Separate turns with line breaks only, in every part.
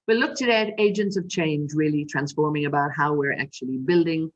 We'll look today at agents of change, really transforming about how we're actually building.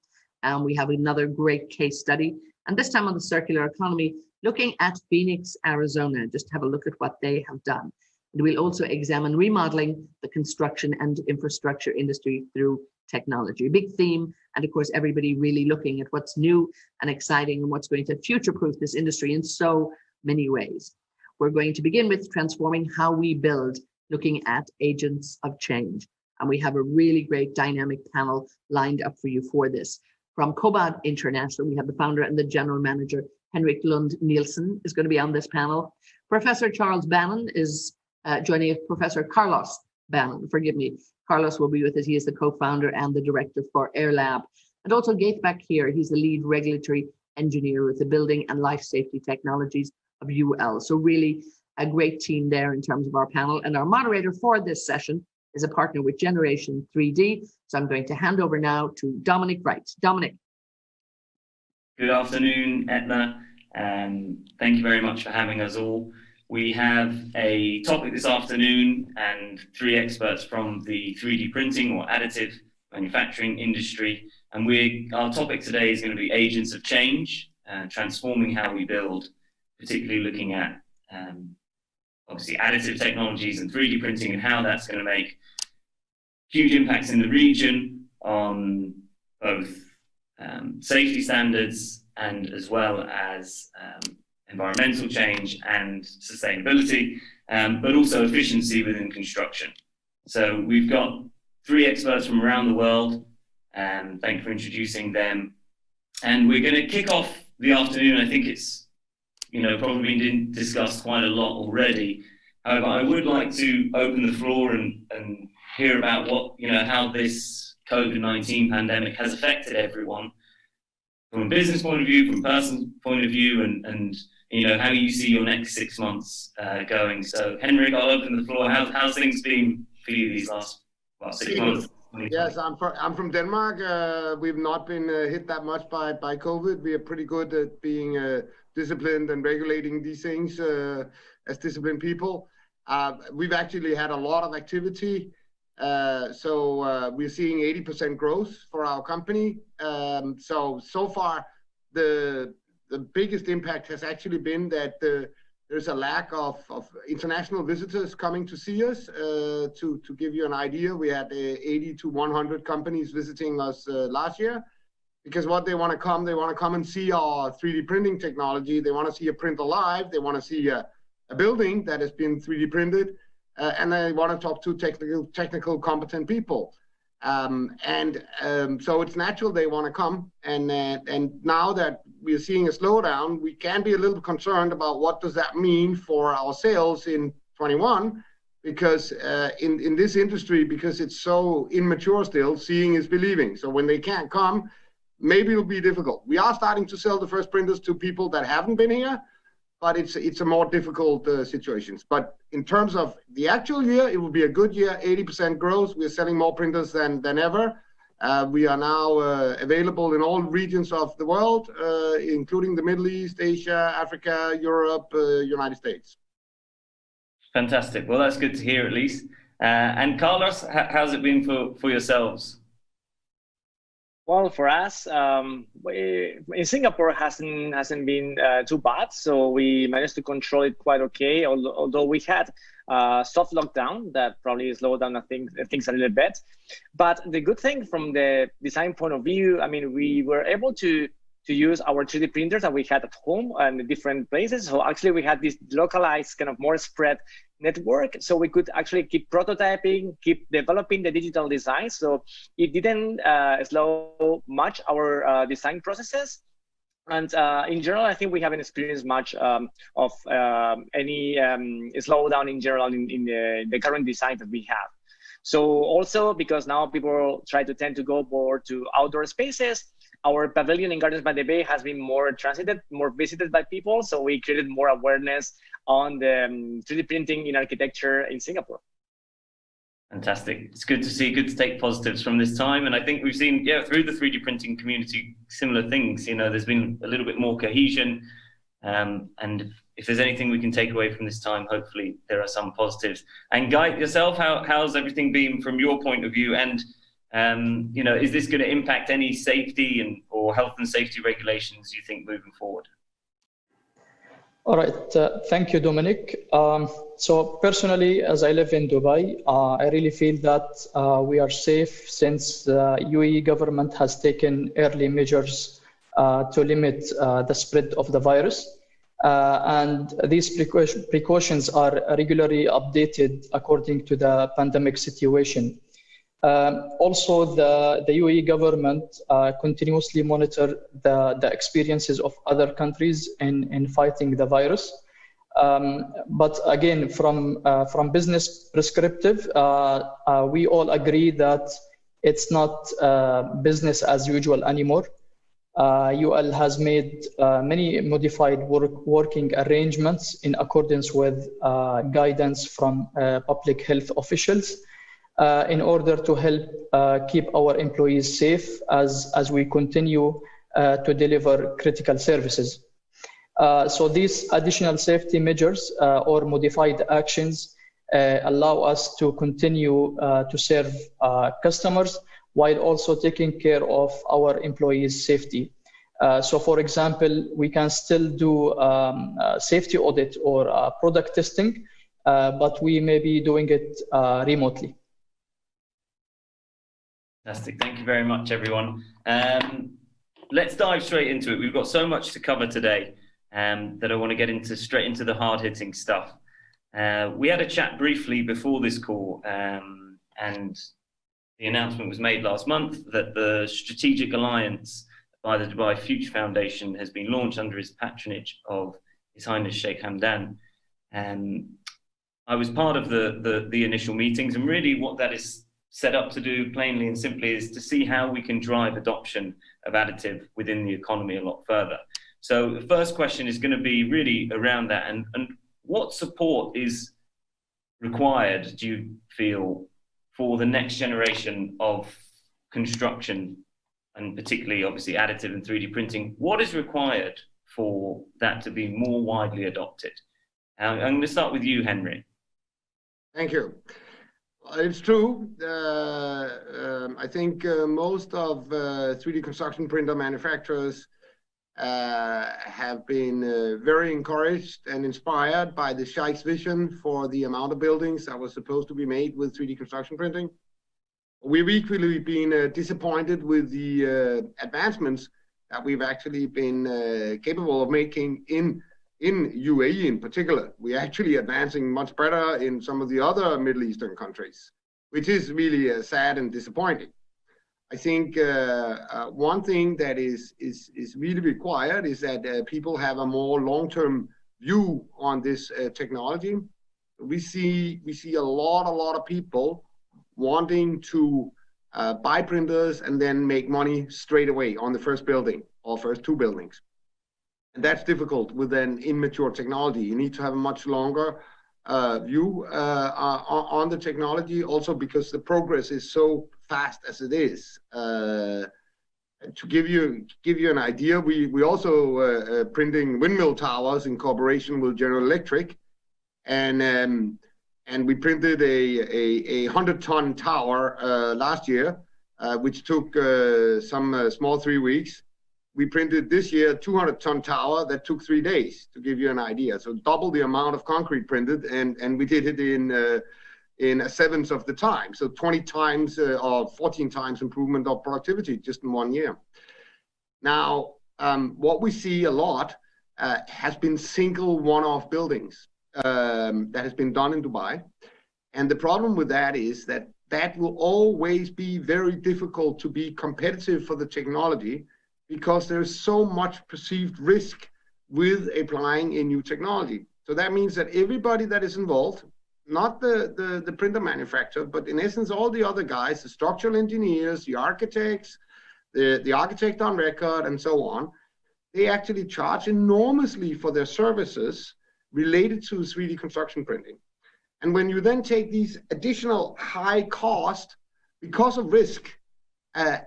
We have another great case study, and this time on the circular economy, looking at Phoenix, Arizona, just to have a look at what they have done. And we'll also examine remodeling the construction and infrastructure industry through technology, a big theme. And of course, everybody really looking at what's new and exciting and what's going to future-proof this industry in so many ways. We're going to begin with transforming how we build, looking at agents of change. And we have a really great dynamic panel lined up for you for this. From COBOD International, we have the founder and the general manager, Henrik Lund-Nielsen, is going to be on this panel. Professor Charles Banon is joining us, Professor Carlos Banon, forgive me. Carlos will be with us. He is the co-founder and the director for AIRLAB. And also Ghaith Bakir, he's the lead regulatory engineer with the building and life safety technologies of UL. So really a great team there in terms of our panel. And our moderator for this session is a partner with Generation 3D. So I'm going to hand over now to Dominic Wright. Dominic.
Good afternoon, Etna. Thank you very much for having us all. We have a topic this afternoon and three experts from the 3D printing or additive manufacturing industry. And our topic today is going to be agents of change, transforming how we build, particularly looking at obviously additive technologies and 3D printing and how that's going to make huge impacts in the region on both safety standards and as well as environmental change and sustainability, but also efficiency within construction. So we've got three experts from around the world, and thank you for introducing them. And we're going to kick off the afternoon. I think it's, probably been discussed quite a lot already. However, I would like to open the floor and hear about what, how this COVID-19 pandemic has affected everyone from a business point of view, from a personal point of view, and how you see your next 6 months going. So, Henrik, I'll open the floor. How's things been for you these last 6 months?
Yes, I'm from Denmark. We've not been hit that much by COVID. We are pretty good at being disciplined and regulating these things as disciplined people. We've actually had a lot of activity. So we're seeing 80% growth for our company. So far, the biggest impact has actually been that there's a lack of international visitors coming to see us. To give you an idea, we had 80 to 100 companies visiting us last year, because what they want to come and see our 3D printing technology. They want to see a printer live. They want to see a building that has been 3D printed. And they want to talk to technical competent people. So it's natural they want to come. And now that we're seeing a slowdown, we can be a little concerned about what does that mean for our sales in 21, because in this industry, because it's so immature still, seeing is believing. So when they can't come, maybe it'll be difficult. We are starting to sell the first printers to people that haven't been here, but it's a more difficult situations. But in terms of the actual year, it will be a good year, 80% growth. We're selling more printers than ever. We are now available in all regions of the world, including the Middle East, Asia, Africa, Europe, United States.
Fantastic. Well, that's good to hear at least. And Carlos, how's it been for yourselves?
Well, for us, in Singapore hasn't been too bad, so we managed to control it quite okay. Although we had soft lockdown that probably slowed down things a little bit. But the good thing from the design point of view, I mean, we were able to use our 3D printers that we had at home and different places. So actually, we had this localized kind of more spread network, so we could actually keep prototyping, keep developing the digital design. So it didn't slow much our design processes. And in general, I think we haven't experienced much of any slowdown in general in the current design that we have. So also because now people tend to go more to outdoor spaces, our pavilion in Gardens by the Bay has been more visited by people. So we created more awareness on the 3D printing in architecture in Singapore.
Fantastic. It's good to see, good to take positives from this time. And I think we've seen, through the 3D printing community, similar things. There's been a little bit more cohesion. And if there's anything we can take away from this time, hopefully there are some positives. And Ghaith, yourself, how's everything been from your point of view? And is this going to impact any safety or health and safety regulations you think moving forward?
All right, thank you, Dominic. So personally, as I live in Dubai, I really feel that we are safe since the UAE government has taken early measures to limit the spread of the virus. And these precautions are regularly updated according to the pandemic situation. Also, the UAE government continuously monitor the experiences of other countries in fighting the virus. But again, from business perspective, we all agree that it's not business as usual anymore. UL has made many modified working arrangements in accordance with guidance from public health officials in order to help keep our employees safe as we continue to deliver critical services. So these additional safety measures or modified actions allow us to continue to serve customers while also taking care of our employees' safety. So for example, we can still do safety audit or product testing, but we may be doing it remotely.
Fantastic. Thank you very much, everyone. Let's dive straight into it. We've got so much to cover today that I want to get straight into the hard-hitting stuff. We had a chat briefly before this call, and the announcement was made last month that the strategic alliance by the Dubai Future Foundation has been launched under his patronage of His Highness Sheikh Hamdan. I was part of the initial meetings, and really what that is set up to do, plainly and simply, is to see how we can drive adoption of additive within the economy a lot further. So the first question is going to be really around that, and what support is required, do you feel, for the next generation of construction, and particularly obviously additive and 3D printing? What is required for that to be more widely adopted? I'm going to start with you, Henrik.
Thank you. It's true. I think most of 3D construction printer manufacturers have been very encouraged and inspired by the Sheikh's vision for the amount of buildings that was supposed to be made with 3D construction printing. We've equally been disappointed with the advancements that we've actually been capable of making in UAE in particular. We're actually advancing much better in some of the other Middle Eastern countries, which is really sad and disappointing. I think one thing that is really required is that people have a more long-term view on this technology. We see a lot of people wanting to buy printers and then make money straight away on the first building or first two buildings. And that's difficult with an immature technology. You need to have a much longer view on the technology, also because the progress is so fast as it is. To give you an idea, we also printing windmill towers in cooperation with General Electric, and we printed a 100-ton tower last year, which took some small 3 weeks. We printed this year a 200-ton tower that took 3 days, to give you an idea. So double the amount of concrete printed, and we did it in a seventh of the time. So 20 times or 14 times improvement of productivity just in 1 year. Now, what we see a lot has been single one-off buildings that has been done in Dubai. And the problem with that is that will always be very difficult to be competitive for the technology, because there's so much perceived risk with applying a new technology. So that means that everybody that is involved, not the printer manufacturer, but in essence, all the other guys, the structural engineers, the architects, the architect on record, and so on, they actually charge enormously for their services related to 3D construction printing. And when you then take these additional high costs because of risk,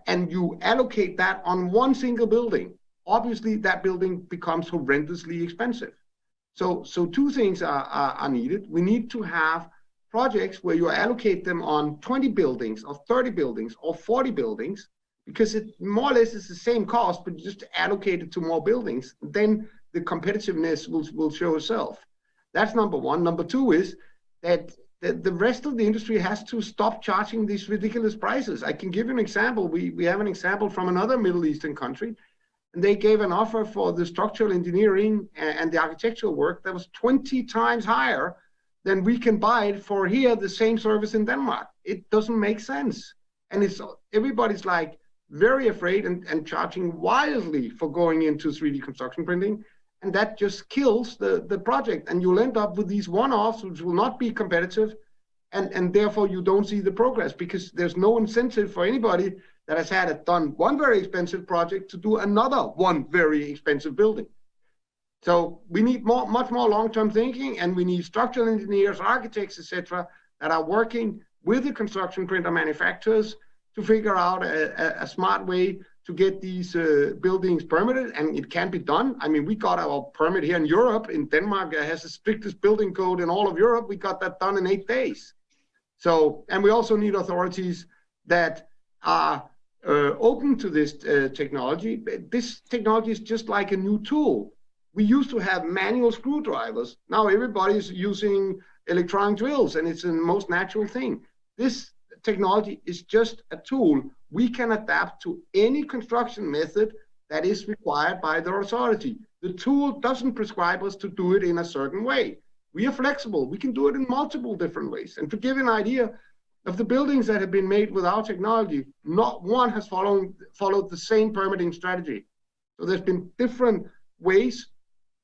and you allocate that on one single building, obviously that building becomes horrendously expensive. So two things are needed. We need to have projects where you allocate them on 20 buildings or 30 buildings or 40 buildings, because it more or less is the same cost, but just allocate it to more buildings. Then the competitiveness will show itself. That's number one. Number two is that the rest of the industry has to stop charging these ridiculous prices. I can give you an example. We have an example from another Middle Eastern country, and they gave an offer for the structural engineering and the architectural work that was 20 times higher than we can buy it for here, the same service in Denmark. It doesn't make sense. And everybody's like very afraid and charging wildly for going into 3D construction printing. And that just kills the project. And you'll end up with these one-offs, which will not be competitive. And therefore you don't see the progress, because there's no incentive for anybody that has done one very expensive project to do another one very expensive building. So we need much more long-term thinking, and we need structural engineers, architects, etc., that are working with the construction printer manufacturers to figure out a smart way to get these buildings permitted, and it can be done. I mean, we got our permit here in Europe. In Denmark, it has the strictest building code in all of Europe. We got that done in 8 days. So, and we also need authorities that are open to this technology. This technology is just like a new tool. We used to have manual screwdrivers. Now everybody's using electronic drills, and it's the most natural thing. This technology is just a tool we can adapt to any construction method that is required by the authority. The tool doesn't prescribe us to do it in a certain way. We are flexible. We can do it in multiple different ways. And to give you an idea of the buildings that have been made with our technology, not one has followed the same permitting strategy. So there's been different ways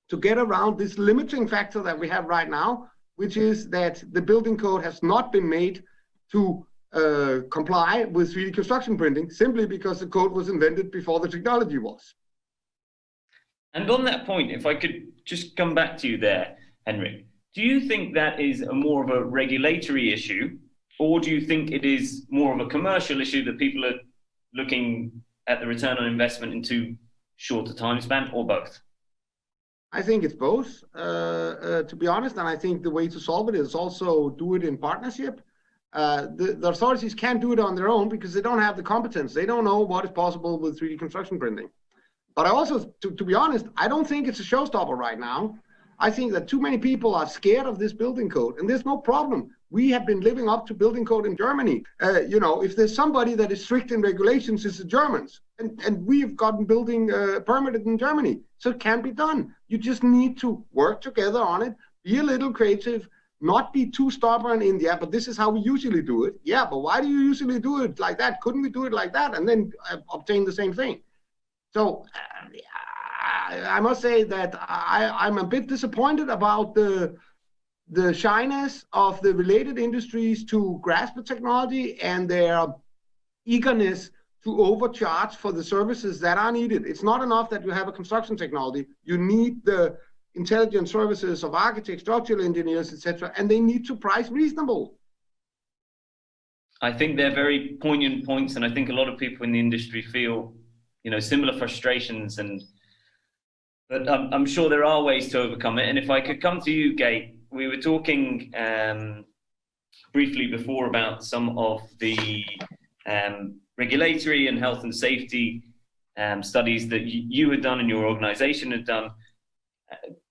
to get around this limiting factor that we have right now, which is that the building code has not been made to comply with 3D construction printing, simply because the code was invented before the technology was.
And on that point, if I could just come back to you there, Henrik, do you think that is more of a regulatory issue, or do you think it is more of a commercial issue that people are looking at the return on investment in too short a time span, or both?
I think it's both, to be honest, and I think the way to solve it is also do it in partnership. The authorities can't do it on their own because they don't have the competence. They don't know what is possible with 3D construction printing. But I also, to be honest, I don't think it's a showstopper right now. I think that too many people are scared of this building code, and there's no problem. We have been living up to building code in Germany. You know, if there's somebody that is strict in regulations, it's the Germans. And we've gotten building permitted in Germany. So it can be done. You just need to work together on it, be a little creative, not be too stubborn in the, but this is how we usually do it. Yeah, but why do you usually do it like that? Couldn't we do it like that and then obtain the same thing? So I must say that I'm a bit disappointed about the shyness of the related industries to grasp the technology and their eagerness to overcharge for the services that are needed. It's not enough that you have a construction technology. You need the intelligent services of architects, structural engineers, etc., and they need to price reasonable.
I think they're very poignant points, and I think a lot of people in the industry feel, you know, similar frustrations, but I'm sure there are ways to overcome it. And if I could come to you, Ghaith, we were talking briefly before about some of the regulatory and health and safety studies that you had done and your organization had done.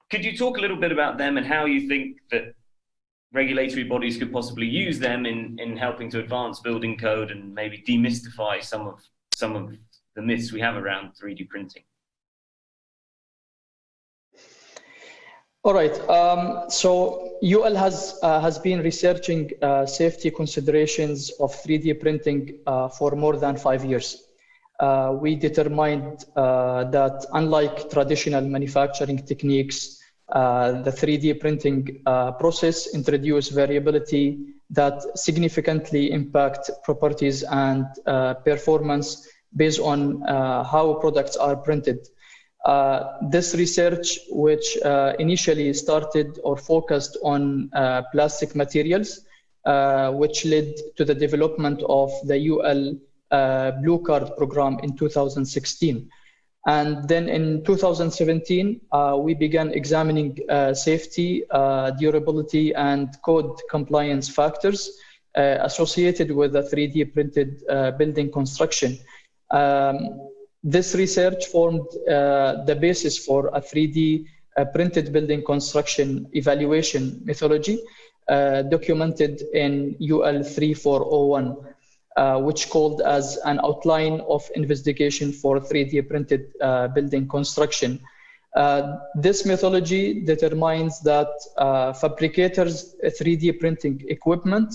Could you talk a little bit about them and how you think that regulatory bodies could possibly use them in helping to advance building code and maybe demystify some of the myths we have around 3D printing?
All right. So UL has been researching safety considerations of 3D printing for more than 5 years. We determined that unlike traditional manufacturing techniques, the 3D printing process introduced variability that significantly impact properties and performance based on how products are printed. This research, which initially started or focused on plastic materials, which led to the development of the UL Blue Card program in 2016. And then in 2017, we began examining safety, durability, and code compliance factors associated with a 3D printed building construction. This research formed the basis for a 3D printed building construction evaluation methodology documented in UL 3401. Which called as an outline of investigation for 3D printed building construction. This methodology determines that fabricators' 3D printing equipment,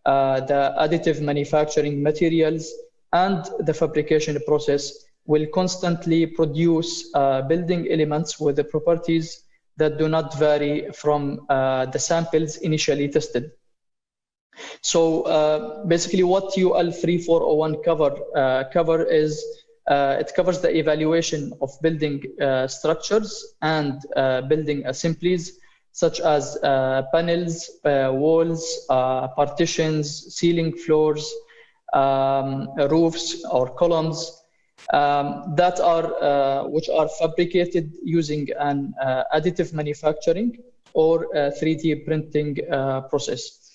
the additive manufacturing materials, and the fabrication process will constantly produce building elements with the properties that do not vary from the samples initially tested. So basically what UL 3401 cover is, it covers the evaluation of building structures and building assemblies, such as panels, walls, partitions, ceiling floors, roofs or columns, which are fabricated using an additive manufacturing or 3D printing process.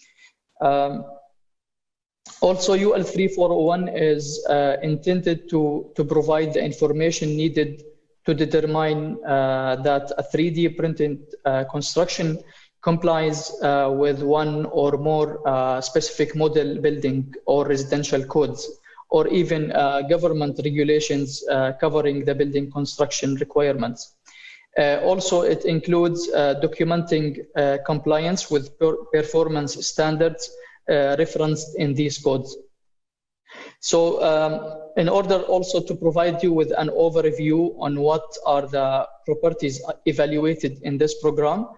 Also, UL 3401 is intended to provide the information needed to determine that a 3D printed construction complies with one or more specific model building or residential codes, or even government regulations covering the building construction requirements. Also, it includes documenting compliance with performance standards referenced in these codes. So in order also to provide you with an overview on what are the properties evaluated in this program,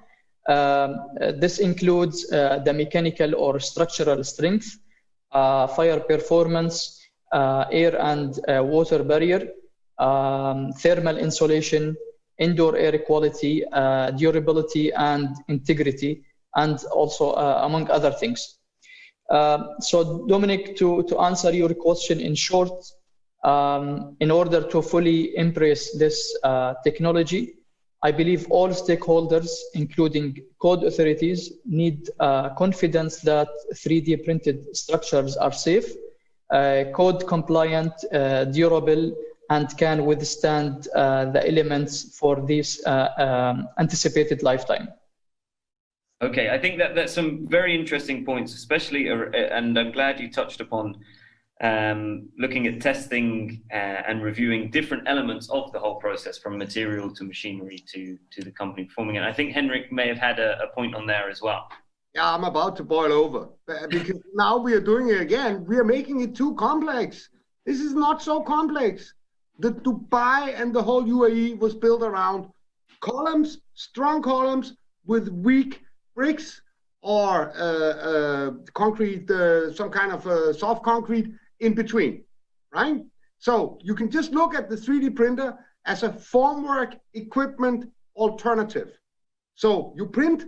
this includes the mechanical or structural strength, fire performance, air and water barrier, thermal insulation, indoor air quality, durability and integrity, and also among other things. So Dominic, to answer your question in short, in order to fully embrace this technology, I believe all stakeholders, including code authorities, need confidence that 3D printed structures are safe, code compliant, durable, and can withstand the elements for this anticipated lifetime.
Okay, I think that's some very interesting points, especially, and I'm glad you touched upon looking at testing and reviewing different elements of the whole process, from material to machinery to the company performing it. I think Henrik may have had a point on there as well.
Yeah, I'm about to boil over because now we are doing it again. We are making it too complex. This is not so complex. The Dubai and the whole UAE was built around columns, strong columns with weak bricks or concrete, some kind of soft concrete in between, right? So you can just look at the 3D printer as a formwork equipment alternative. So you print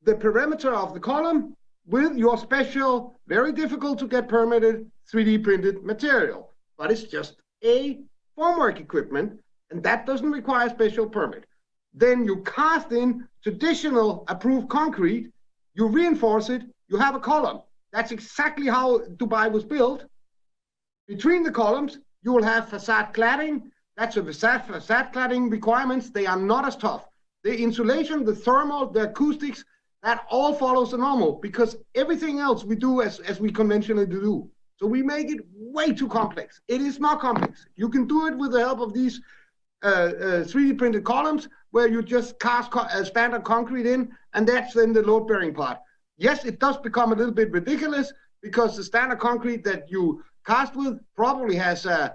the perimeter of the column with your special, very difficult to get permitted 3D printed material, but it's just a formwork equipment, and that doesn't require special permit. Then you cast in traditional approved concrete, you reinforce it, you have a column. That's exactly how Dubai was built. Between the columns, you will have facade cladding. That's a facade cladding requirements. They are not as tough. The insulation, the thermal, the acoustics, that all follows the normal, because everything else we do as we conventionally do. So we make it way too complex. It is not complex. You can do it with the help of these 3D printed columns, where you just cast standard concrete in, and that's then the load-bearing part. Yes, it does become a little bit ridiculous, because the standard concrete that you cast with probably has a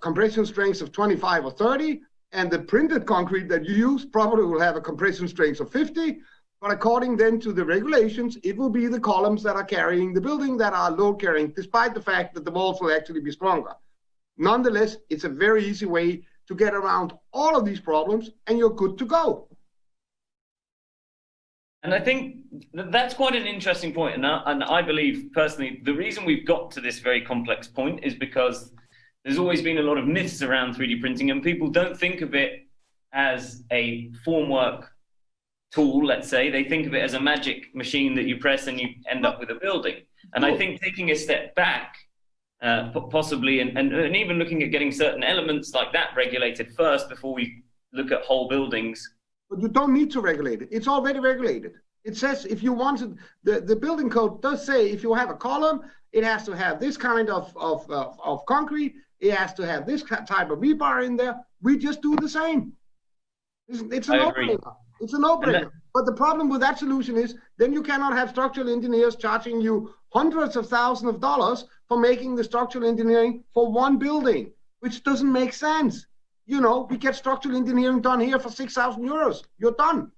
compression strength of 25 or 30, and the printed concrete that you use probably will have a compression strength of 50. But according then to the regulations, it will be the columns that are carrying the building that are load carrying, despite the fact that the walls will actually be stronger. Nonetheless, it's a very easy way to get around all of these problems, and you're good to go.
And I think that's quite an interesting point. And I believe personally, the reason we've got to this very complex point is because there's always been a lot of myths around 3D printing, and people don't think of it as a formwork tool, let's say. They think of it as a magic machine that you press and you end up with a building. And I think taking a step back, possibly, and even looking at getting certain elements like that regulated first before we look at whole buildings.
But you don't need to regulate it. It's already regulated. It says if you wanted, the building code does say if you have a column, it has to have this kind of concrete. It has to have this type of rebar in there. We just do the same. It's a no-brainer. It's a no-brainer. But the problem with that solution is then you cannot have structural engineers charging you hundreds of thousands of dollars for making the structural engineering for one building, which doesn't make sense. You know, we get structural engineering done here for 6,000 euros. You're done.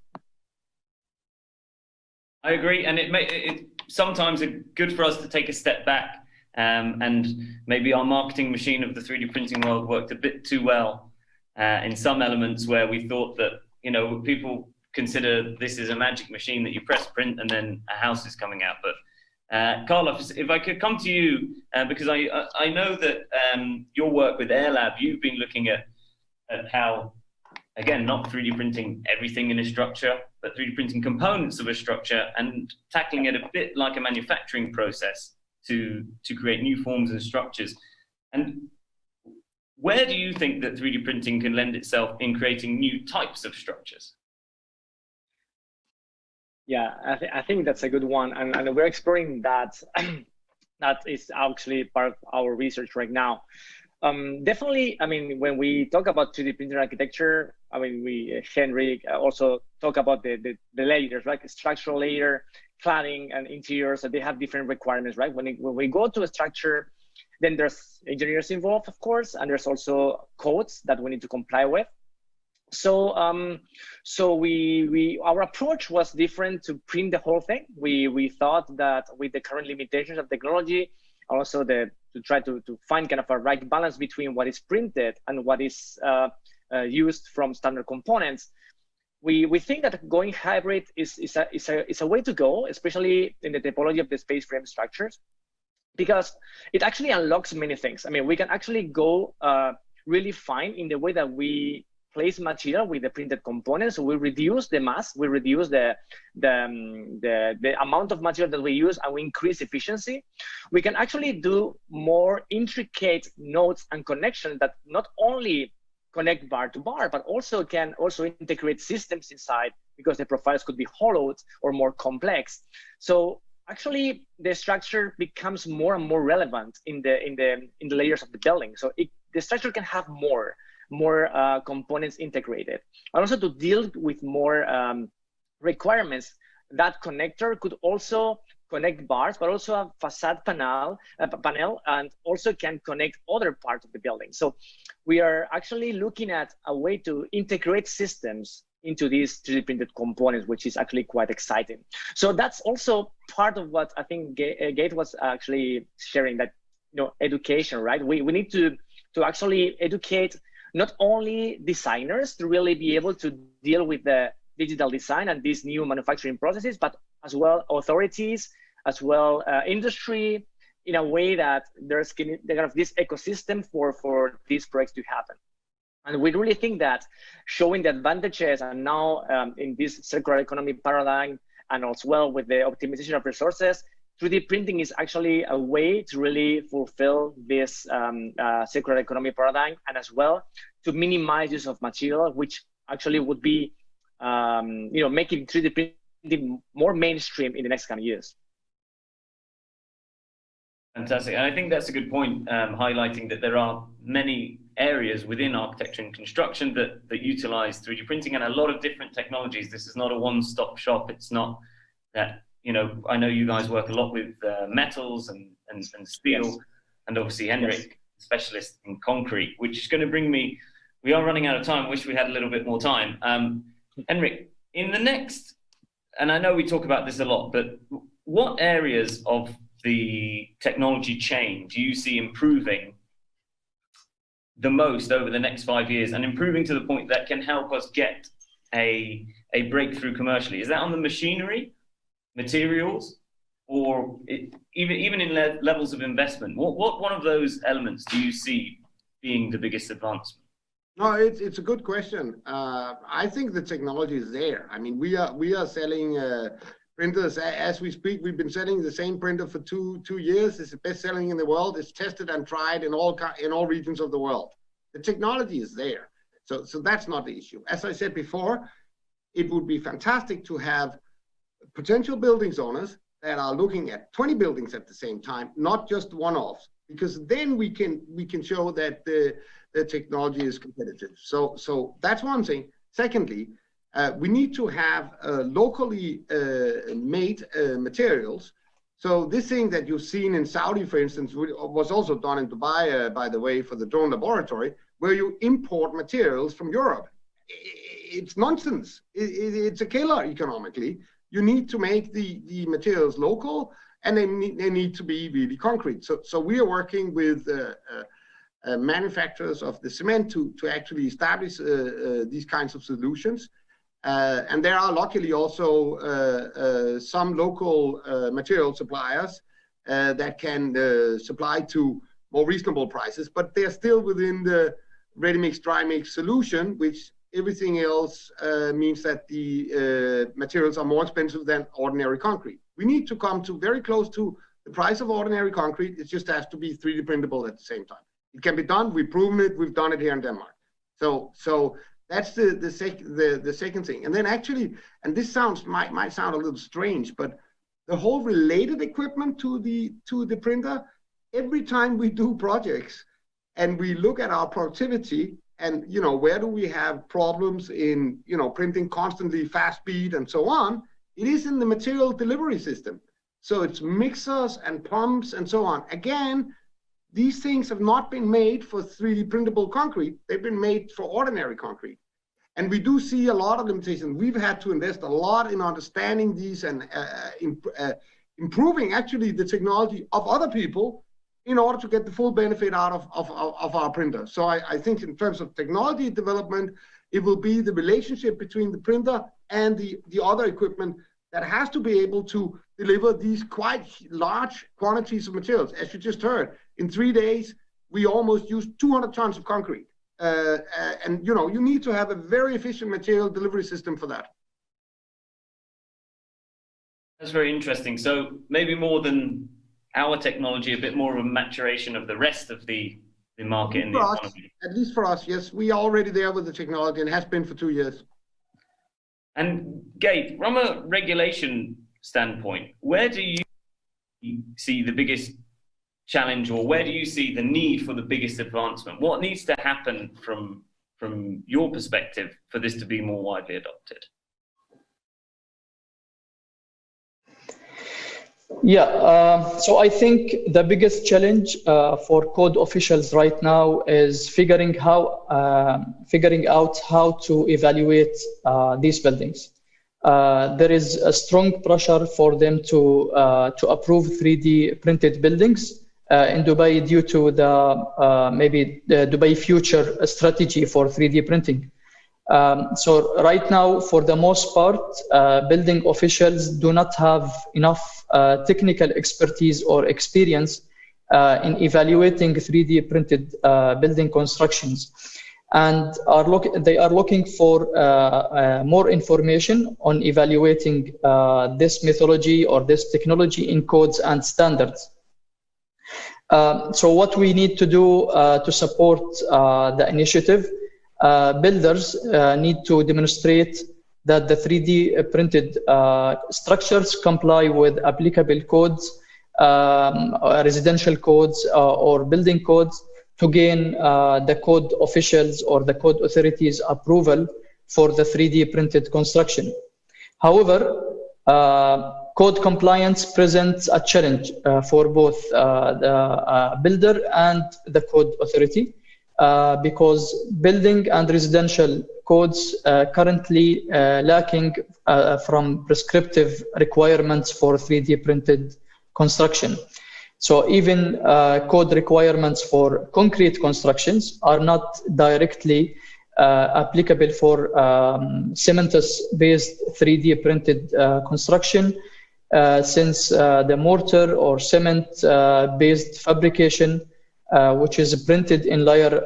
I agree, and it sometimes it's good for us to take a step back, and maybe our marketing machine of the 3D printing world worked a bit too well in some elements where we thought that, you know, people consider this is a magic machine that you press print and then a house is coming out. But Carlos, if I could come to you, because I know that your work with AIRLAB, you've been looking at how, again, not 3D printing everything in a structure, but 3D printing components of a structure and tackling it a bit like a manufacturing process to create new forms and structures. And where do you think that 3D printing can lend itself in creating new types of structures?
Yeah, I think that's a good one, and we're exploring that. That is actually part of our research right now. Definitely, I mean, when we talk about 3D printing architecture, I mean, Henrik also talk about the layers, right? The structural layer, cladding, and interiors, so they have different requirements, right? When we go to a structure, then there's engineers involved, of course, and there's also codes that we need to comply with. So, our approach was different to print the whole thing. We thought that with the current limitations of technology, also to try to find kind of a right balance between what is printed and what is used from standard components. We think that going hybrid is a way to go, especially in the topology of the space frame structures, because it actually unlocks many things. I mean, we can actually go really fine in the way that we place material with the printed components. So we reduce the mass, we reduce the amount of material that we use, and we increase efficiency. We can actually do more intricate nodes and connections that not only connect bar to bar, but also can integrate systems inside, because the profiles could be hollowed or more complex. So actually, the structure becomes more and more relevant in the layers of the building. So the structure can have more components integrated, and also to deal with more requirements. That connector could also connect bars, but also a facade panel, and also can connect other parts of the building. So we are actually looking at a way to integrate systems into these 3D printed components, which is actually quite exciting. So that's also part of what I think Ghaith was actually sharing, that, you know, education, right? We need to actually educate not only designers to really be able to deal with the digital design and these new manufacturing processes, but as well authorities, as well industry, in a way that there's kind of this ecosystem for these projects to happen. And we really think that showing the advantages, and now in this circular economy paradigm, and as well with the optimization of resources, 3D printing is actually a way to really fulfill this circular economy paradigm, and as well to minimize use of material, which actually would be, you know, making 3D printing more mainstream in the next coming years.
Fantastic, and I think that's a good point, highlighting that there are many areas within architecture and construction that utilize 3D printing and a lot of different technologies. This is not a one-stop shop. It's not that, you know, I know you guys work a lot with metals and steel, yes, and obviously Henrik, yes, specialist in concrete, which is going to bring me, we are running out of time. Wish we had a little bit more time. Henrik, in the next, and I know we talk about this a lot, but what areas of the technology chain do you see improving the most over the next 5 years, and improving to the point that can help us get a breakthrough commercially? Is that on the machinery, materials, or even in levels of investment? What one of those elements do you see being the biggest advancement?
No, it's a good question. I think the technology is there. I mean, we are selling printers as we speak. We've been selling the same printer for two years. It's the best selling in the world. It's tested and tried in all regions of the world. The technology is there. So that's not the issue. As I said before, it would be fantastic to have potential buildings owners that are looking at 20 buildings at the same time, not just one-offs, because then we can show that the technology is competitive. So that's one thing. Secondly, we need to have locally made materials. So this thing that you've seen in Saudi, for instance, was also done in Dubai, by the way, for the drone laboratory, where you import materials from Europe. It's nonsense. It's a killer economically. You need to make the materials local, and they need to be really concrete. So we are working with manufacturers of the cement to actually establish these kinds of solutions. And there are luckily also some local material suppliers that can supply to more reasonable prices, but they're still within the ready-mix, dry-mix solution, which everything else means that the materials are more expensive than ordinary concrete. We need to come to very close to the price of ordinary concrete. It just has to be 3D printable at the same time. It can be done. We've proven it. We've done it here in Denmark. So that's the second thing. And then actually, and this might sound a little strange, but the whole related equipment to the printer, every time we do projects and we look at our productivity and, where do we have problems in, printing constantly, fast speed and so on, it is in the material delivery system. So it's mixers and pumps and so on. Again, these things have not been made for 3D printable concrete. They've been made for ordinary concrete. And we do see a lot of limitations. We've had to invest a lot in understanding these and improving actually the technology of other people in order to get the full benefit out of our printer. So I think in terms of technology development, it will be the relationship between the printer and the other equipment that has to be able to deliver these quite large quantities of materials. As you just heard, in 3 days, we almost used 200 tons of concrete. And you need to have a very efficient material delivery system for that.
That's very interesting. So maybe more than our technology, a bit more of a maturation of the rest of the market and the economy.
At least for us, yes. We are already there with the technology and has been for 2 years.
And Ghaith, from a regulation standpoint, where do you see the biggest challenge, or where do you see the need for the biggest advancement? What needs to happen from your perspective for this to be more widely adopted?
Yeah, so I think the biggest challenge for code officials right now is figuring out how to evaluate these buildings. There is a strong pressure for them to approve 3D printed buildings in Dubai due to the maybe the Dubai future strategy for 3D printing. So right now, for the most part, building officials do not have enough technical expertise or experience in evaluating 3D printed building constructions, and they are looking for more information on evaluating this methodology or this technology in codes and standards. So what we need to do to support the initiative, builders need to demonstrate that the 3D printed structures comply with applicable codes, residential codes or building codes, to gain the code officials or the code authorities approval for the 3D printed construction. However, code compliance presents a challenge for both the builder and the code authority. Because building and residential codes currently lacking from prescriptive requirements for 3D printed construction. So even code requirements for concrete constructions are not directly applicable for cementous-based 3D printed construction, since the mortar or cement-based fabrication which is printed in layer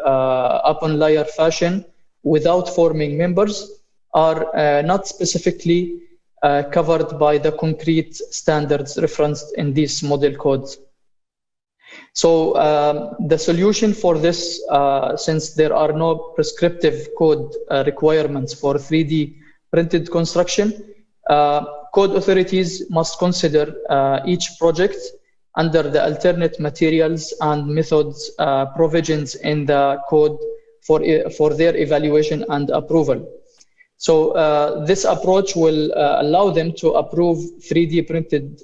upon layer fashion without forming members, are not specifically covered by the concrete standards referenced in these model codes. So the solution for this, since there are no prescriptive code requirements for 3D printed construction, code authorities must consider each project under the alternate materials and methods provisions in the code for their evaluation and approval. So this approach will allow them to approve 3D printed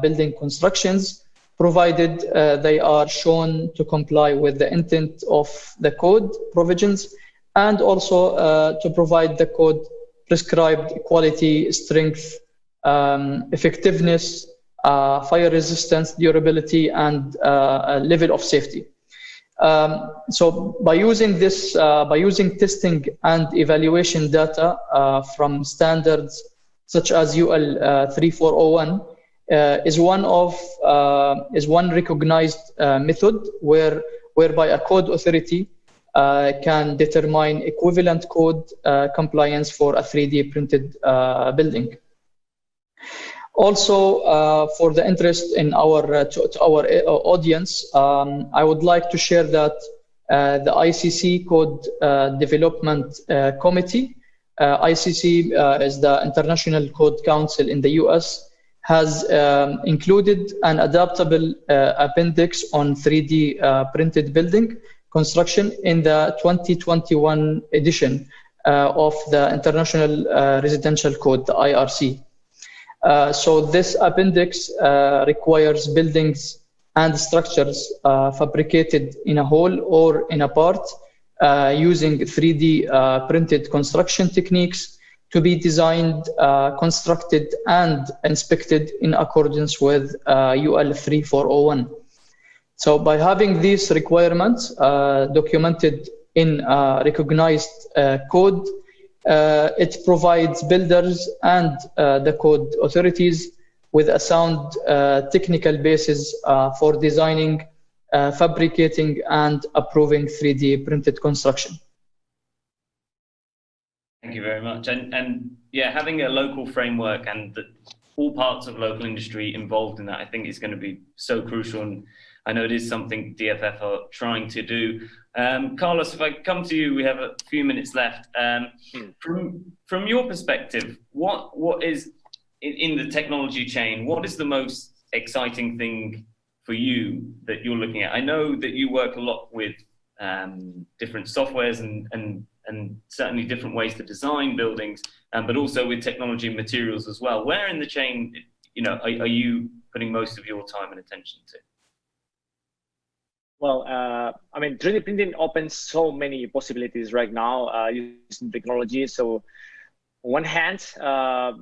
building constructions, provided they are shown to comply with the intent of the code provisions, and also to provide the code prescribed quality, strength, effectiveness, fire resistance, durability, and level of safety. So by using this, by using testing and evaluation data from standards such as UL 3401, is one recognized method whereby a code authority can determine equivalent code compliance for a 3D printed building. Also, for the interest in our audience, I would like to share that the ICC Code Development Committee, ICC is the International Code Council in the US, has included an adaptable appendix on 3D printed building construction in the 2021 edition of the International Residential Code, the IRC. So this appendix requires buildings and structures fabricated in a whole or in a part using 3D printed construction techniques to be designed, constructed, and inspected in accordance with UL 3401. So by having these requirements documented in recognized code, it provides builders and the code authorities with a sound technical basis for designing, fabricating, and approving 3D printed construction.
Thank you very much. And yeah, having a local framework and all parts of local industry involved in that, I think is going to be so crucial. And I know it is something DFF are trying to do. Carlos, if I come to you, we have a few minutes left. From your perspective, what is in the technology chain, what is the most exciting thing for you that you're looking at? I know that you work a lot with different softwares and certainly different ways to design buildings, but also with technology and materials as well. Where in the chain, are you putting most of your time and attention to?
Well, I mean, 3D printing opens so many possibilities right now using technology. So on one hand,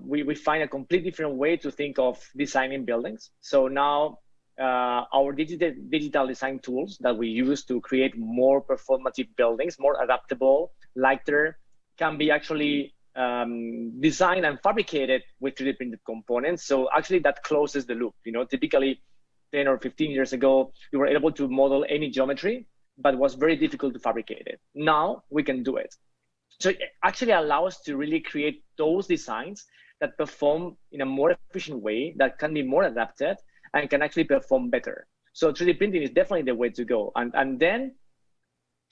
we find a completely different way to think of designing buildings. So now our digital design tools that we use to create more performative buildings, more adaptable, lighter, can be actually designed and fabricated with 3D printed components. So actually that closes the loop. Typically 10 or 15 years ago, you were able to model any geometry, but it was very difficult to fabricate it. Now we can do it. So it actually allows us to really create those designs that perform in a more efficient way, that can be more adapted and can actually perform better. So 3D printing is definitely the way to go. And then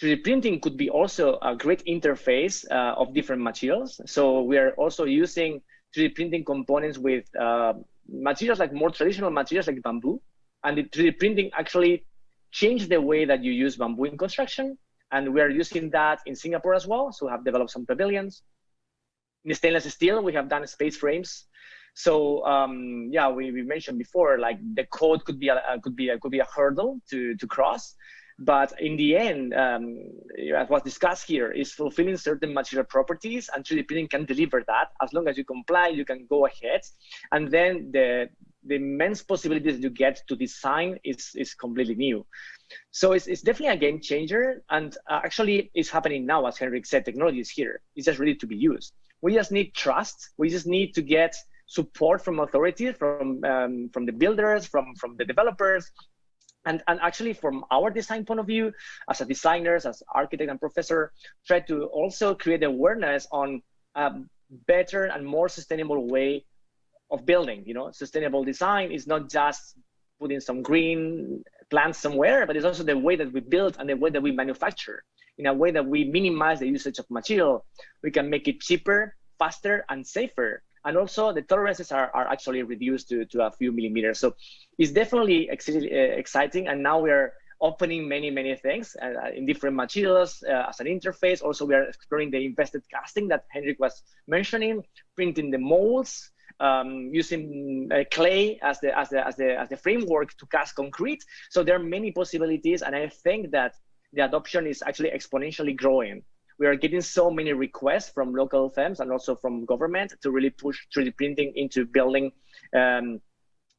3D printing could be also a great interface of different materials. So we are also using 3D printing components with materials like more traditional materials like bamboo. And the 3D printing actually changed the way that you use bamboo in construction. And we are using that in Singapore as well. So we have developed some pavilions. In stainless steel, we have done space frames. So yeah, we mentioned before, like the code could be a hurdle to cross. But in the end, as was discussed here, is fulfilling certain material properties, and 3D printing can deliver that. As long as you comply, you can go ahead. And then the immense possibilities you get to design is completely new. So it's definitely a game changer. And actually, it's happening now. As Henrik said, technology is here. It's just ready to be used. We just need trust. We just need to get support from authorities, from the builders, from the developers, And actually, from our design point of view, as a designers, as architect and professor, try to also create awareness on a better and more sustainable way of building. You know, sustainable design is not just putting some green plants somewhere, but it's also the way that we build and the way that we manufacture. In a way that we minimize the usage of material, we can make it cheaper, faster, and safer. And also the tolerances are actually reduced to a few millimeters. So it's definitely exciting. And now we're opening many things in different materials as an interface. Also, we are exploring the invested casting that Henrik was mentioning, printing the molds, using clay as the framework to cast concrete. So there are many possibilities, and I think that the adoption is actually exponentially growing. We are getting so many requests from local firms and also from government to really push 3D printing into building and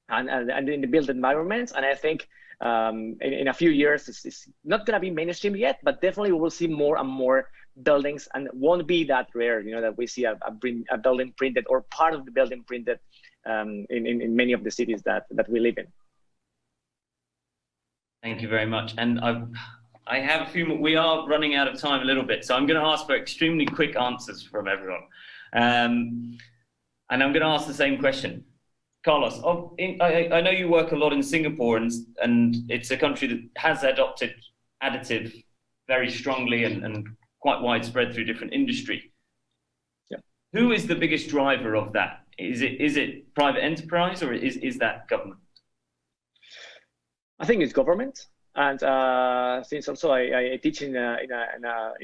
in the built environments. And I think in a few years, it's not going to be mainstream yet, but definitely we will see more and more buildings, and it won't be that rare, you know, that we see a building printed or part of the building printed in many of the cities that we live in.
Thank you very much. And I have a few more. We are running out of time a little bit, so I'm going to ask for extremely quick answers from everyone. And I'm going to ask the same question. Carlos, I know you work a lot in Singapore, and it's a country that has adopted additive very strongly and quite widespread through different industry.
Yeah. Who
Who is the biggest driver of that? Is it private enterprise, or is that government?
I think it's government. And since also I teach in a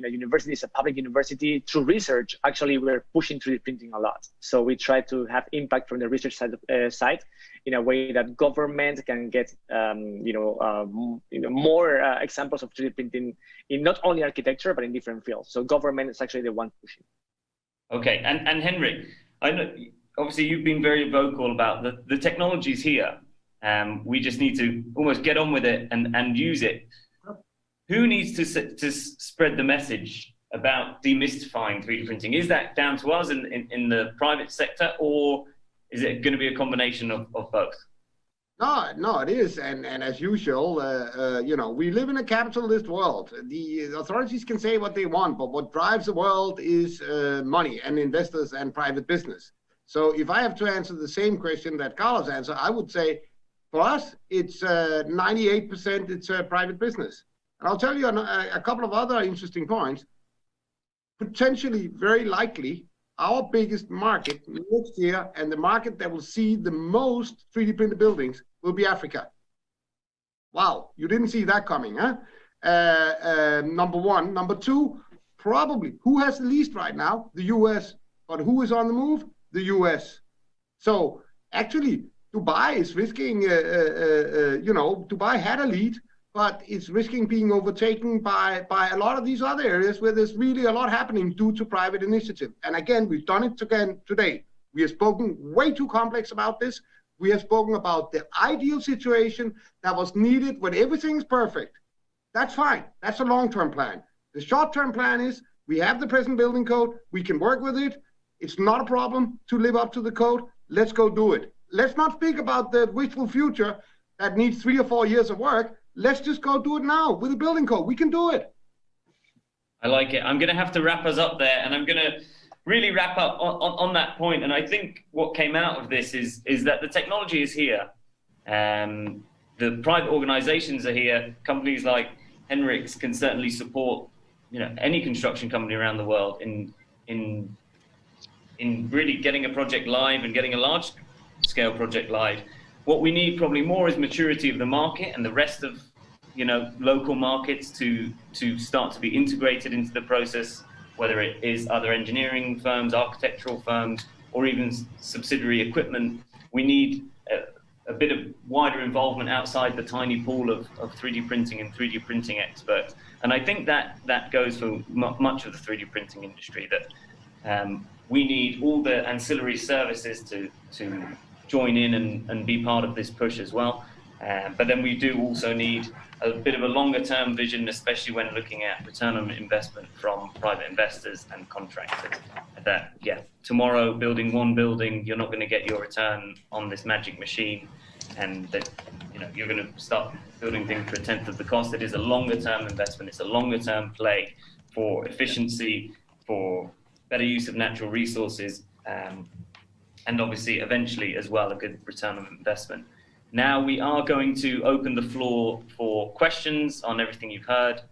university, it's a public university, through research, actually we're pushing 3D printing a lot. So we try to have impact from the research side in a way that government can get more examples of 3D printing in not only architecture, but in different fields. So government is actually the one pushing.
Okay, and Henrik, I know obviously you've been very vocal about the technology's here. We just need to almost get on with it and use it. Who needs to spread the message about demystifying 3D printing? Is that down to us in the private sector, or is it going to be a combination of both?
No, it is. And as usual, we live in a capitalist world. The authorities can say what they want, but what drives the world is money and investors and private business. So if I have to answer the same question that Carlos answered, I would say, for us, it's 98% it's private business. And I'll tell you a couple of other interesting points. Potentially, very likely, our biggest market next year, and the market that will see the most 3D printed buildings, will be Africa. Wow, you didn't see that coming, huh? Number one. Number two, probably, who has the least right now? The US. But who is on the move? The US. So actually, Dubai is risking, Dubai had a lead, but it's risking being overtaken by a lot of these other areas where there's really a lot happening due to private initiative. And again, we've done it again today. We have spoken way too complex about this. We have spoken about the ideal situation that was needed when everything is perfect. That's fine. That's a long-term plan. The short-term plan is we have the present building code. We can work with it. It's not a problem to live up to the code. Let's go do it. Let's not speak about the wishful future that needs 3 or 4 years of work. Let's just go do it now with the building code. We can do it.
I like it. I'm going to have to wrap us up there, and I'm going to really wrap up on that point. And I think what came out of this is that the technology is here. The private organizations are here. Companies like Henrik's can certainly support, any construction company around the world in really getting a project live and getting a large scale project live. What we need probably more is maturity of the market and the rest of local markets to start to be integrated into the process, whether it is other engineering firms, architectural firms, or even subsidiary equipment. We need a bit of wider involvement outside the tiny pool of 3D printing and 3D printing experts. And I think that goes for much of the 3D printing industry, that we need all the ancillary services to join in and be part of this push as well. But then we do also need a bit of a longer term vision, especially when looking at return on investment from private investors and contractors. That, tomorrow building one building, you're not going to get your return on this magic machine. and that you're going to start building things for a tenth of the cost. It is a longer term investment. It's a longer term play for efficiency, for better use of natural resources, and obviously eventually as well a good return on investment. Now we are going to open the floor for questions on everything you've heard.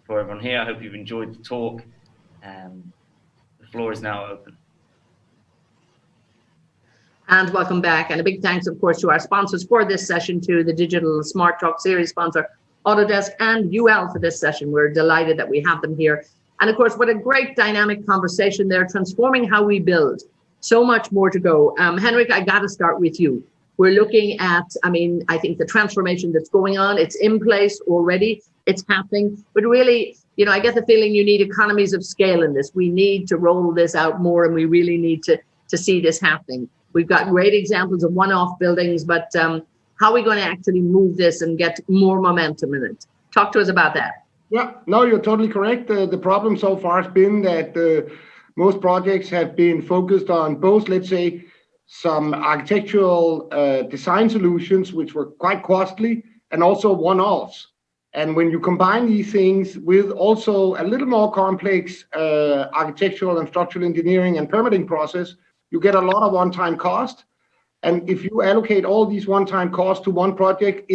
For everyone here, I hope you've enjoyed the talk. The floor is now open.
And welcome back. And a big thanks, of course, to our sponsors for this session, to the Digital Smart Talk Series sponsor, Autodesk, and UL for this session. We're delighted that we have them here. And of course, what a great dynamic conversation there, transforming how we build. So much more to go. Henrik, I got to start with you. We're looking at, I think the transformation that's going on, it's in place already, it's happening. But really, I get the feeling you need economies of scale in this. We need to roll this out more, and we really need to see this happening. We've got great examples of one-off buildings, but how are we going to actually move this and get more momentum in it? Talk to us about that.
Yeah, no, you're totally correct. The problem so far has been that most projects have been focused on both, let's say, some architectural design solutions, which were quite costly, and also one-offs. And when you combine these things with also a little more complex architectural and structural engineering and permitting process, you get a lot of one-time cost. And if you allocate all these one-time costs to one project,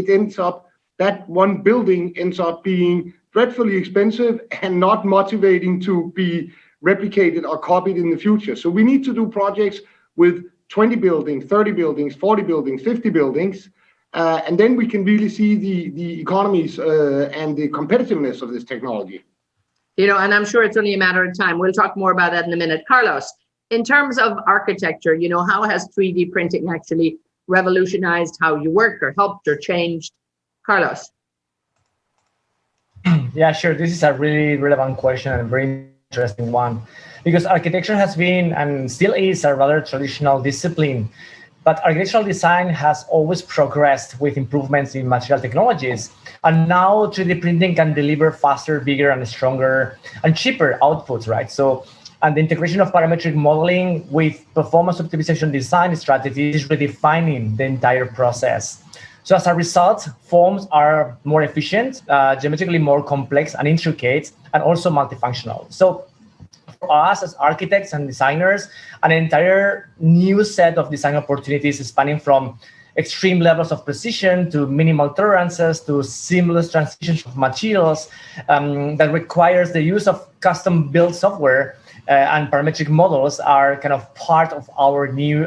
that one building ends up being dreadfully expensive and not motivating to be replicated or copied in the future. So we need to do projects with 20 buildings, 30 buildings, 40 buildings, 50 buildings, and then we can really see the economies and the competitiveness of this technology.
And I'm sure it's only a matter of time. We'll talk more about that in a minute. Carlos, in terms of architecture, how has 3D printing actually revolutionized how you work or helped or changed? Carlos.
Yeah, sure. This is a really relevant question and very interesting one, because architecture has been and still is a rather traditional discipline, but architectural design has always progressed with improvements in material technologies. And now 3D printing can deliver faster, bigger, and stronger and cheaper outputs, right? And the integration of parametric modeling with performance optimization design strategies is redefining the entire process. So as a result, forms are more efficient, geometrically more complex and intricate, and also multifunctional. So for us as architects and designers, an entire new set of design opportunities spanning from extreme levels of precision to minimal tolerances to seamless transitions of materials that requires the use of custom built software and parametric models are kind of part of our new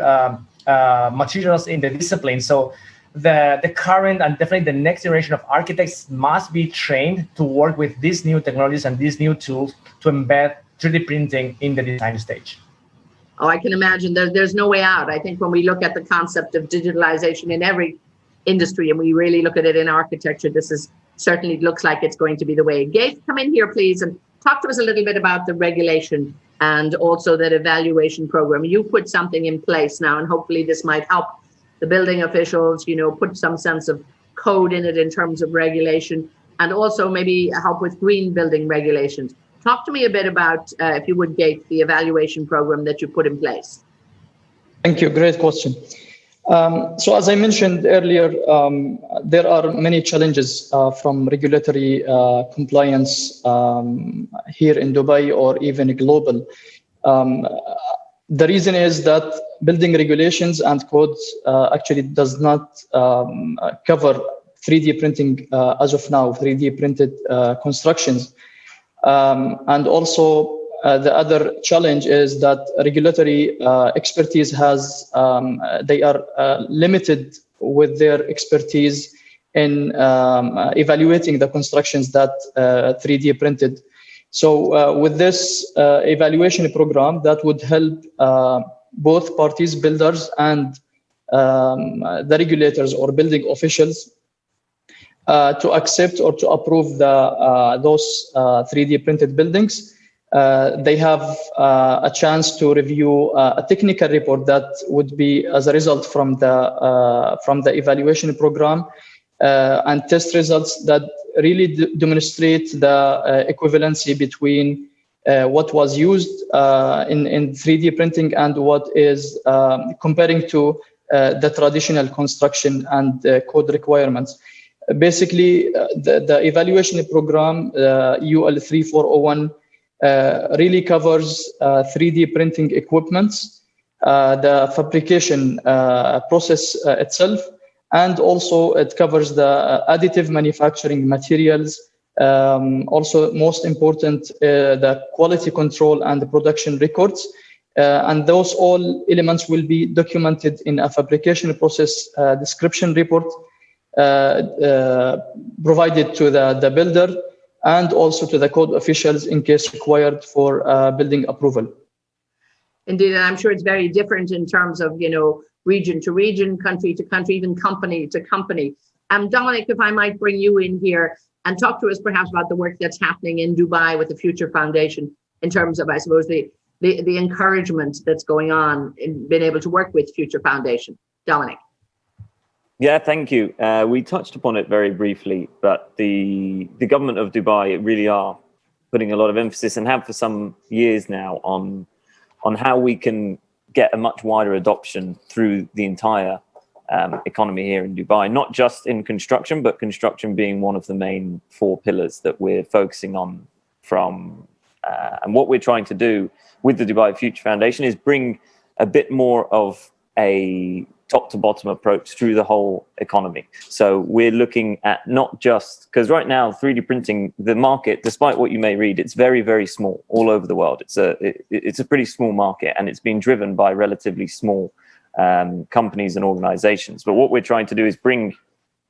materials in the discipline. So the current and definitely the next generation of architects must be trained to work with these new technologies and these new tools to embed 3D printing in the design stage.
Oh, I can imagine there's no way out. I think when we look at the concept of digitalization in every industry and we really look at it in architecture, this is certainly looks like it's going to be the way. Ghaith, come in here, please, and talk to us a little bit about the regulation and also that evaluation program. You put something in place now, and hopefully this might help the building officials, put some sense of code in it in terms of regulation, and also maybe help with green building regulations. Talk to me a bit about, if you would, Ghaith, the evaluation program that you put in place.
Thank you. Great question. So as I mentioned earlier, there are many challenges from regulatory compliance here in Dubai or even global. The reason is that building regulations and codes actually does not cover 3D printing as of now, 3D printed constructions. And also the other challenge is that regulatory expertise they are limited with their expertise in evaluating the constructions that 3D printed. So with this evaluation program, that would help both parties, builders and the regulators or building officials to accept or to approve those 3D printed buildings. They have a chance to review a technical report that would be as a result from the evaluation program and test results that really demonstrate the equivalency between what was used in 3D printing and what is comparing to the traditional construction and code requirements. Basically, the evaluation program, UL 3401, really covers 3D printing equipments, the fabrication process itself, and also it covers the additive manufacturing materials. Also, most important, the quality control and the production records. And those all elements will be documented in a fabrication process description report provided to the builder and also to the code officials in case required for building approval.
Indeed, and I'm sure it's very different in terms of, region to region, country to country, even company to company. Dominic, if I might bring you in here and talk to us perhaps about the work that's happening in Dubai with the Future Foundation in terms of, I suppose, the encouragement that's going on in being able to work with Future Foundation. Dominic.
Yeah, thank you. We touched upon it very briefly, but the government of Dubai really are putting a lot of emphasis and have for some years now on how we can get a much wider adoption through the entire economy here in Dubai, not just in construction, but construction being one of the main 4 pillars that we're focusing on and what we're trying to do with the Dubai Future Foundation is bring a bit more of a top to bottom approach through the whole economy. So we're looking at not just, because right now 3D printing, the market, despite what you may read, it's very, very small all over the world. It's a pretty small market, and it's been driven by relatively small companies and organizations. But what we're trying to do is bring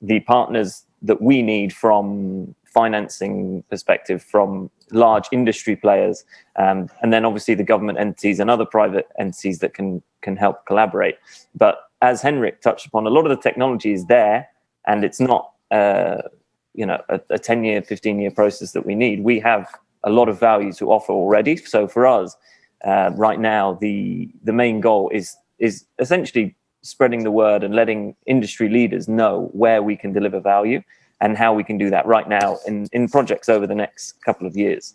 the partners that we need from financing perspective, from large industry players, and then obviously the government entities and other private entities that can help collaborate. But as Henrik touched upon, a lot of the technology is there, and it's not a 10-year, 15-year process that we need. We have a lot of value to offer already. So for us, right now, the main goal is essentially spreading the word and letting industry leaders know where we can deliver value and how we can do that right now in projects over the next couple of years.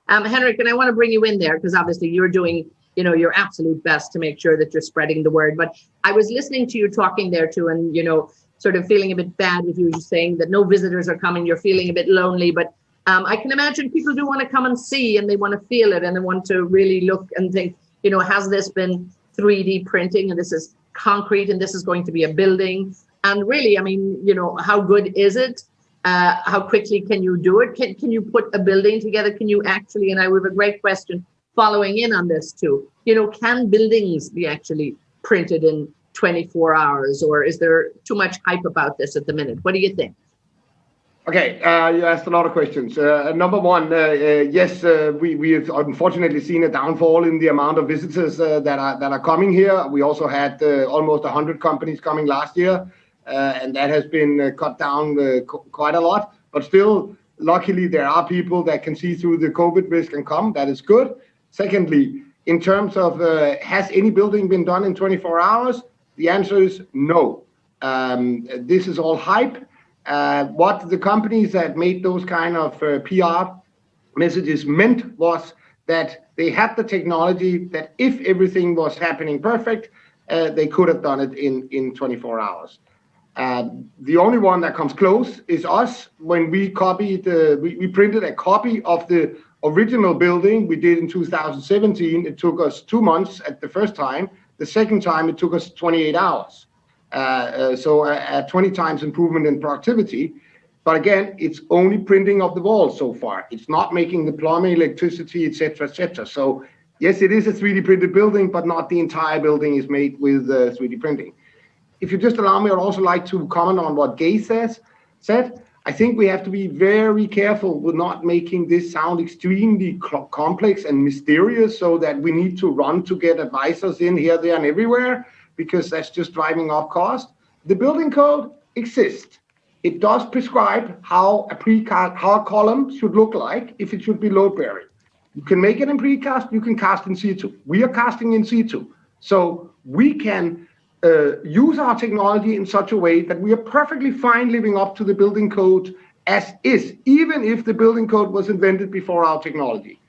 Henrik, and I want to bring you in there because obviously you're doing your absolute best to make sure that you're spreading the word. But I was listening to you talking there too, and sort of feeling a bit bad with you saying that no visitors are coming. You're feeling a bit lonely, but I can imagine people do want to come and see, and they want to feel it, and they want to really look and think, has this been 3D printing, and this is concrete, and this is going to be a building. And really, I mean, how good is it? How quickly can you do it? Can you put a building together? Can you actually, and I have a great question following in on this too, can buildings be actually printed in 24 hours, or is there too much hype about this at the minute? What do you think?
Okay, you asked a lot of questions. Number one, yes, we have unfortunately seen a downfall in the amount of visitors that are coming here. We also had almost 100 companies coming last year, and that has been cut down quite a lot. But still, luckily, there are people that can see through the COVID risk and come. That is good. Secondly, in terms of has any building been done in 24 hours? The answer is no. This is all hype. What the companies that made those kind of PR messages meant was that they had the technology that if everything was happening perfect, they could have done it in 24 hours. The only one that comes close is us. When we copied, we printed a copy of the original building we did in 2017. It took us 2 months at the first time. The second time, it took us 28 hours. So a 20 times improvement in productivity. But again, it's only printing of the walls so far. It's not making the plumbing, electricity, etc., etc. So yes, it is a 3D printed building, but not the entire building is made with 3D printing. If you just allow me, I'd also like to comment on what Ghaith said. I think we have to be very careful with not making this sound extremely complex and mysterious so that we need to run to get advisors in here, there, and everywhere, because that's just driving up cost. The building code exists. It does prescribe how a column should look like if it should be load-bearing. You can make it in precast, you can cast in situ. We are casting in situ. So we can use our technology in such a way that we are perfectly fine living up to the building code as is, even if the building code was invented before our technology.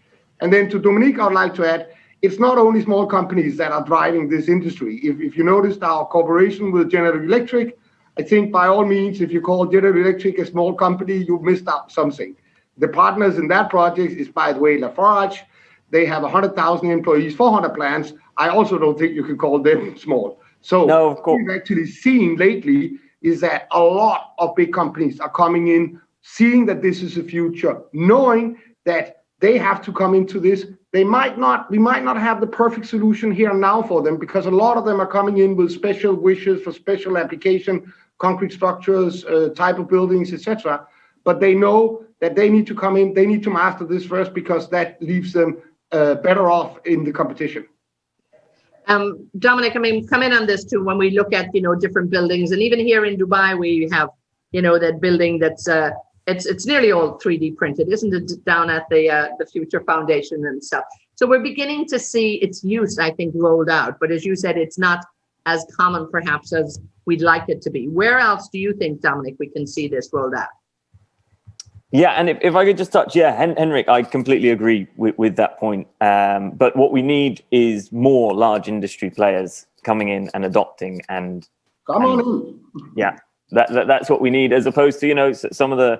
And then to Dominic, I'd like to add, it's not only small companies that are driving this industry. If you noticed our cooperation with General Electric, I think by all means, if you call General Electric a small company, you've missed out something. The partners in that project is, by the way, Lafarge. They have 100,000 employees, 400 plants. I also don't think you can call them small. So
no, of course.
What we've actually seen lately is that a lot of big companies are coming in, seeing that this is the future, knowing that they have to come into this. We might not have the perfect solution here and now for them, because a lot of them are coming in with special wishes for special application, concrete structures, type of buildings, etc. But they know that they need to come in, they need to master this first, because that leaves them better off in the competition.
Dominic, I mean, come in on this too. When we look at, different buildings, and even here in Dubai, we have, that building that's it's nearly all 3D printed, isn't it? Down at the Future Foundation and stuff. So we're beginning to see its use, I think, rolled out. But as you said, it's not as common perhaps as we'd like it to be. Where else do you think, Dominic, we can see this rolled out?
Yeah, and if I could just touch, Henrik, I completely agree with that point. But what we need is more large industry players coming in and adopting and
come on in.
Yeah, that's what we need, as opposed to, some of the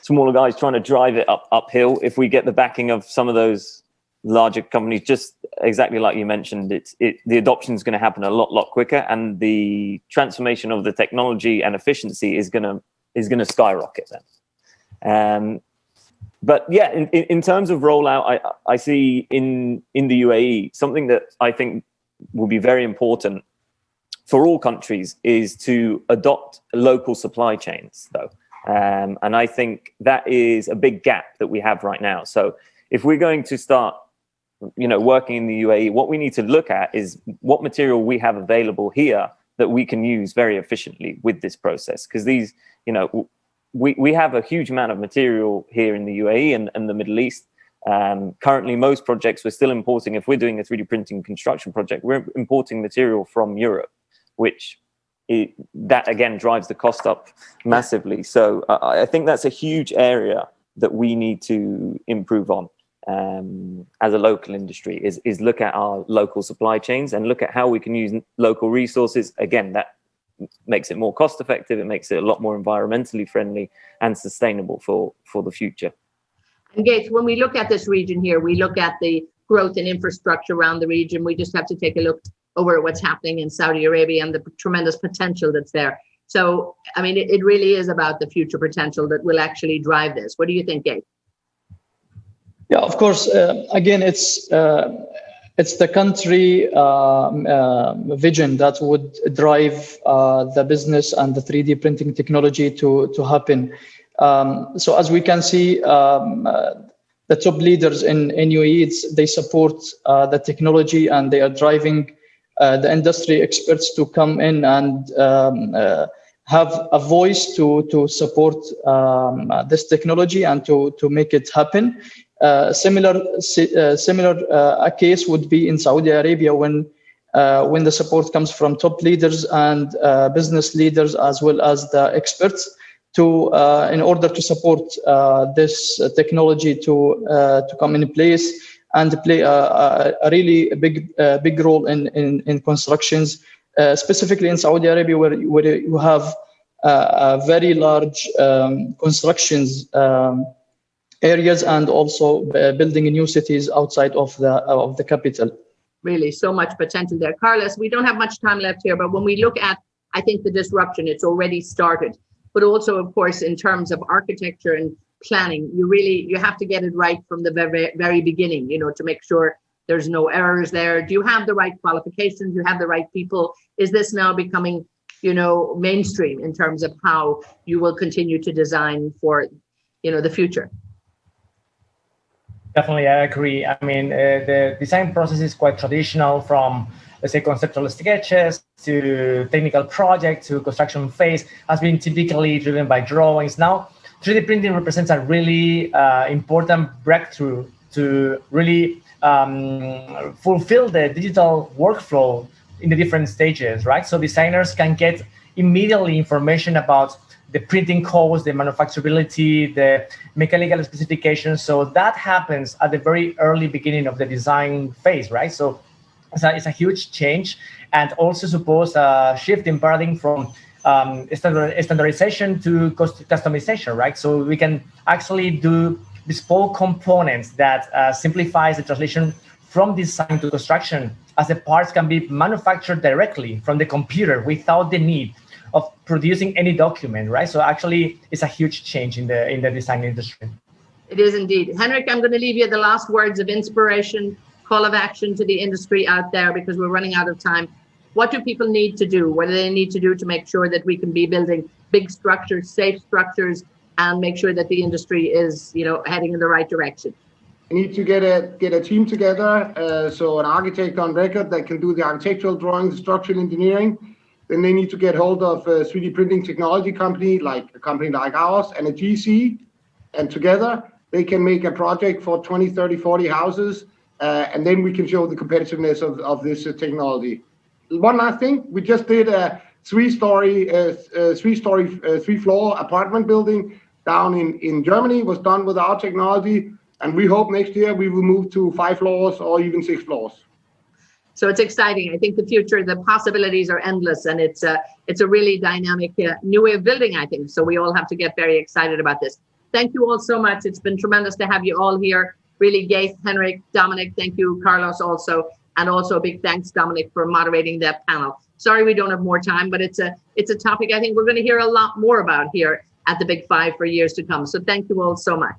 smaller guys trying to drive it uphill. If we get the backing of some of those larger companies, just exactly like you mentioned, the adoption is going to happen a lot quicker, and the transformation of the technology and efficiency is going to skyrocket then. But yeah, in terms of rollout, I see in the UAE something that I think will be very important for all countries is to adopt local supply chains, though. And I think that is a big gap that we have right now. So if we're going to start, working in the UAE, what we need to look at is what material we have available here that we can use very efficiently with this process. Because these, we have a huge amount of material here in the UAE and the Middle East. Currently, most projects we're still importing. If we're doing a 3D printing construction project, we're importing material from Europe, which that again drives the cost up massively. So I think that's a huge area that we need to improve on as a local industry, is look at our local supply chains and look at how we can use local resources. Again, that makes it more cost effective. It makes it a lot more environmentally friendly and sustainable for the future.
And Ghaith, when we look at this region here, we look at the growth in infrastructure around the region. We just have to take a look over at what's happening in Saudi Arabia and the tremendous potential that's there. So, I mean, it really is about the future potential that will actually drive this. What do you think, Ghaith?
Yeah, of course. Again, it's the country vision that would drive the business and the 3D printing technology to happen. So as we can see, the top leaders in UAE, they support the technology, and they are driving the industry experts to come in and have a voice to support this technology and to make it happen. Similar case would be in Saudi Arabia when the support comes from top leaders and business leaders as well as the experts in order to support this technology to come in place and play a really big role in constructions, specifically in Saudi Arabia, where you have a very large constructions areas, and also building new cities outside of the capital.
Really, so much potential there. Carlos, we don't have much time left here, but when we look at, I think, the disruption, it's already started. But also, of course, in terms of architecture and planning, you have to get it right from the very beginning, to make sure there's no errors there. Do you have the right qualifications? Do you have the right people? Is this now becoming, mainstream in terms of how you will continue to design for, the future?
Definitely, I agree. I mean, the design process is quite traditional, from, let's say, conceptual sketches to technical project to construction phase, has been typically driven by drawings. Now, 3D printing represents a really important breakthrough to really fulfill the digital workflow in the different stages, right? So designers can get immediately information about printing codes, the manufacturability, the mechanical specifications. So that happens at the very early beginning of the design phase, right? So it's a huge change, and also suppose a shift in paradigm from standardization to customization, right? So we can actually do bespoke components that simplifies the translation from design to construction, as the parts can be manufactured directly from the computer without the need of producing any document, right? So actually, it's a huge change in the design industry.
It is indeed. Henrik, I'm going to leave you the last words of inspiration, call of action to the industry out there, because we're running out of time. What do people need to do? What do they need to do to make sure that we can be building big structures, safe structures, and make sure that the industry is, heading in the right direction?
We need to get a team together, so an architect on record that can do the architectural drawings, structural engineering. Then they need to get hold of a 3D printing technology company, like a company like ours, and a GC, and together they can make a project for 20, 30, 40 houses, and then we can show the competitiveness of this technology. One last thing, we just did a three-floor apartment building down in Germany. It was done with our technology, and we hope next year we will move to 5 floors or even 6 floors.
So it's exciting. I think the future, the possibilities are endless, and it's a really dynamic new way of building, I think. So we all have to get very excited about this. Thank you all so much. It's been tremendous to have you all here. Really, Ghaith, Henrik, Dominic, thank you, Carlos also. And also a big thanks, Dominic, for moderating that panel. Sorry we don't have more time, but it's a topic I think we're going to hear a lot more about here at the Big Five for years to come. So thank you all so much.